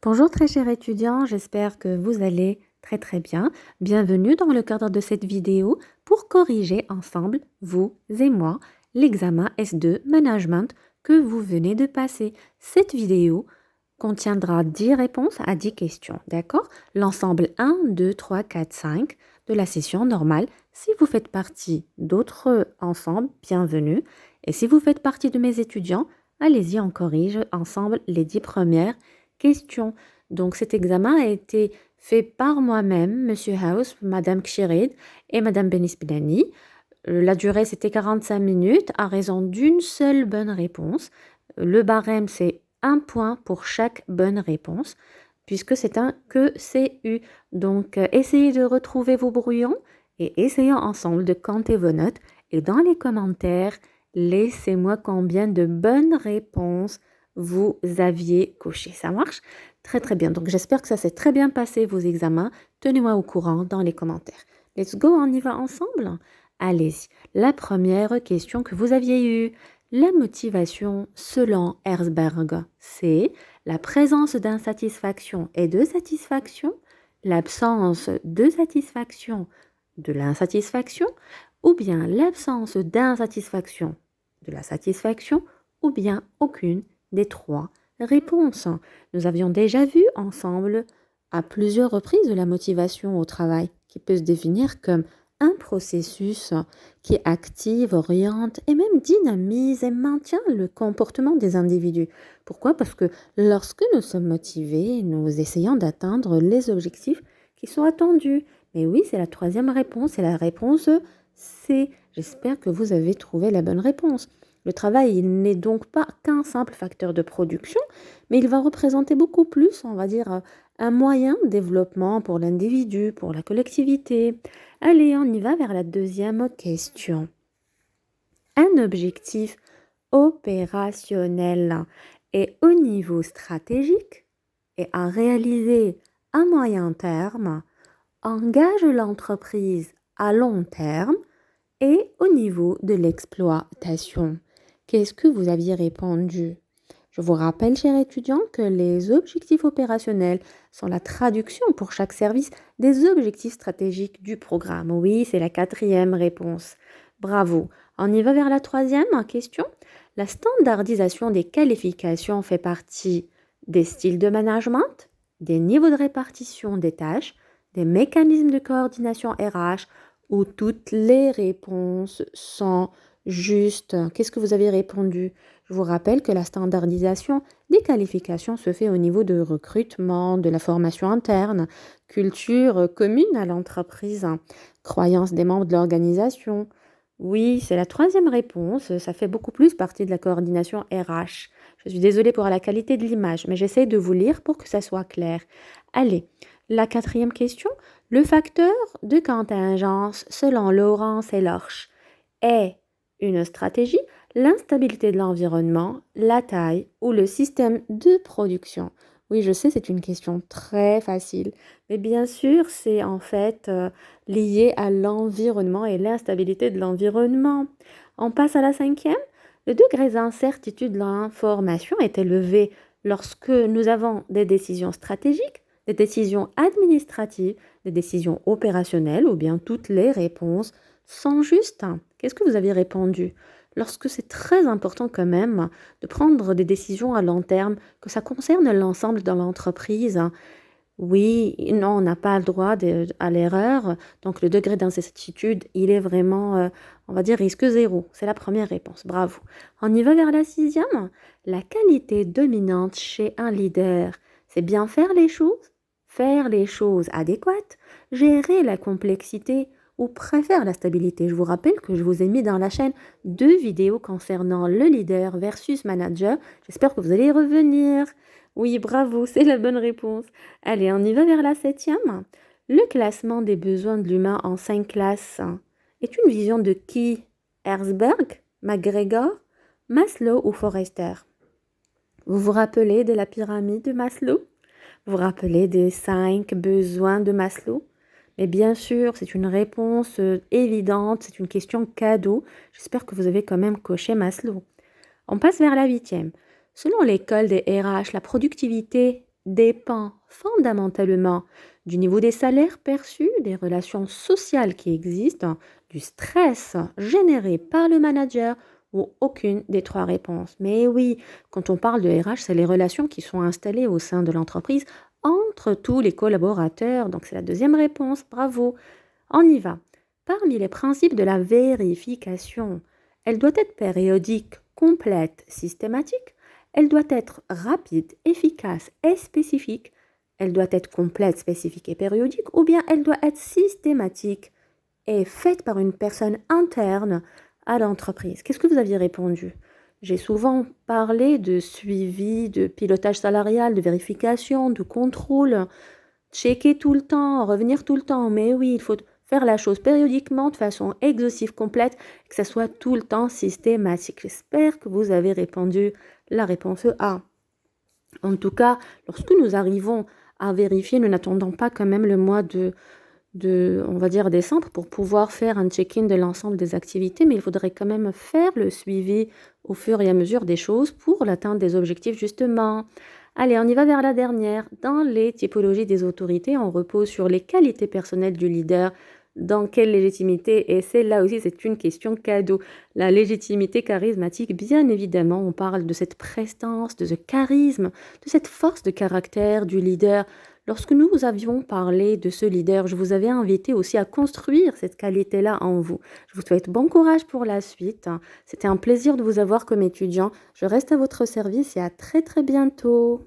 Bonjour très chers étudiants, j'espère que vous allez très très bien. Bienvenue dans le cadre de cette vidéo pour corriger ensemble, vous et moi, l'examen S2 Management que vous venez de passer. Cette vidéo contiendra 10 réponses à 10 questions, d'accord? L'ensemble 1, 2, 3, 4, 5 de la session normale. Si vous faites partie d'autres ensembles, bienvenue. Et si vous faites partie de mes étudiants, allez-y, on corrige ensemble les 10 premières questions. Donc cet examen a été fait par moi-même, Monsieur House, Madame Kshirid et Madame Benisbilani. La durée, c'était 45 minutes à raison d'une seule bonne réponse. Le barème, c'est 1 point pour chaque bonne réponse, puisque c'est un que CU. Donc, essayez de retrouver vos brouillons et essayons ensemble de compter vos notes. Et dans les commentaires, laissez-moi combien de bonnes réponses vous aviez cochées. Ça marche? Très très bien. Donc, j'espère que ça s'est très bien passé vos examens. Tenez-moi au courant dans les commentaires. Let's go, on y va ensemble? Allez-y. La première question que vous aviez eue. La motivation, selon Herzberg, c'est la présence d'insatisfaction et de satisfaction, l'absence de satisfaction de l'insatisfaction, ou bien l'absence d'insatisfaction de la satisfaction, ou bien aucune des trois réponses. Nous avions déjà vu ensemble à plusieurs reprises la motivation au travail qui peut se définir comme un processus qui active, oriente et même dynamise et maintient le comportement des individus. Pourquoi? Parce que lorsque nous sommes motivés, nous essayons d'atteindre les objectifs qui sont attendus. Mais oui, c'est la troisième réponse, et la réponse C. J'espère que vous avez trouvé la bonne réponse. Le travail, il n'est donc pas qu'un simple facteur de production, mais il va représenter beaucoup plus, on va dire, un moyen de développement pour l'individu, pour la collectivité. Allez, on y va vers la deuxième question. Un objectif opérationnel et au niveau stratégique et à réaliser à moyen terme engage l'entreprise à long terme et au niveau de l'exploitation. Qu'est-ce que vous aviez répondu? Je vous rappelle, chers étudiants, que les objectifs opérationnels sont la traduction pour chaque service des objectifs stratégiques du programme. Oui, c'est la quatrième réponse. Bravo. On y va vers la troisième question. La standardisation des qualifications fait partie des styles de management, des niveaux de répartition des tâches, des mécanismes de coordination RH, où toutes les réponses sont justes. Qu'est-ce que vous avez répondu? Je vous rappelle que la standardisation des qualifications se fait au niveau de recrutement, de la formation interne, culture commune à l'entreprise, croyances des membres de l'organisation. Oui, c'est la troisième réponse. Ça fait beaucoup plus partie de la coordination RH. Je suis désolée pour la qualité de l'image, mais j'essaie de vous lire pour que ça soit clair. Allez, la quatrième question. Le facteur de contingence, selon Laurence et Lorch, est une stratégie, l'instabilité de l'environnement, la taille ou le système de production. Oui, je sais, c'est une question très facile, mais bien sûr, c'est en fait lié à l'environnement et l'instabilité de l'environnement. On passe à la cinquième. Le degré d'incertitude de l'information est élevé lorsque nous avons des décisions stratégiques, des décisions administratives, des décisions opérationnelles ou bien toutes les réponses sont justes. Qu'est-ce que vous avez répondu? Lorsque c'est très important quand même de prendre des décisions à long terme, que ça concerne l'ensemble de l'entreprise, oui, non, on n'a pas le droit à l'erreur. Donc le degré d'incertitude, il est vraiment, on va dire, risque zéro. C'est la première réponse. Bravo. On y va vers la sixième. La qualité dominante chez un leader, c'est bien faire les choses adéquates, gérer la complexité ou préfère la stabilité. Je vous rappelle que je vous ai mis dans la chaîne 2 vidéos concernant le leader versus manager. J'espère que vous allez y revenir. Oui, bravo, c'est la bonne réponse. Allez, on y va vers la septième. Le classement des besoins de l'humain en 5 classes est une vision de qui? Herzberg, McGregor, Maslow ou Forrester? Vous vous rappelez de la pyramide de Maslow? Vous vous rappelez des 5 besoins de Maslow? Mais bien sûr, c'est une réponse évidente, c'est une question cadeau. J'espère que vous avez quand même coché Maslow. On passe vers la huitième. Selon l'école des RH, la productivité dépend fondamentalement du niveau des salaires perçus, des relations sociales qui existent, du stress généré par le manager ou aucune des trois réponses. Mais oui, quand on parle de RH, c'est les relations qui sont installées au sein de l'entreprise entre tous les collaborateurs. Donc c'est la deuxième réponse. Bravo. On y va. Parmi les principes de la vérification, elle doit être périodique, complète, systématique. Elle doit être rapide, efficace et spécifique. Elle doit être complète, spécifique et périodique. Ou bien elle doit être systématique et faite par une personne interne à l'entreprise. Qu'est-ce que vous aviez répondu? J'ai souvent parlé de suivi, de pilotage salarial, de vérification, de contrôle, checker tout le temps, revenir tout le temps. Mais oui, il faut faire la chose périodiquement, de façon exhaustive, complète, que ça soit tout le temps systématique. J'espère que vous avez répondu la réponse A. En tout cas, lorsque nous arrivons à vérifier, nous n'attendons pas quand même le mois on va dire, décembre pour pouvoir faire un check-in de l'ensemble des activités, mais il faudrait quand même faire le suivi au fur et à mesure des choses pour l'atteinte des objectifs, justement. Allez, on y va vers la dernière. Dans les typologies des autorités, on repose sur les qualités personnelles du leader. Dans quelle légitimité? Et celle-là aussi, c'est une question cadeau. La légitimité charismatique, bien évidemment, on parle de cette prestance, de ce charisme, de cette force de caractère du leader. Lorsque nous avions parlé de ce leader, je vous avais invité aussi à construire cette qualité-là en vous. Je vous souhaite bon courage pour la suite. C'était un plaisir de vous avoir comme étudiant. Je reste à votre service et à très très bientôt.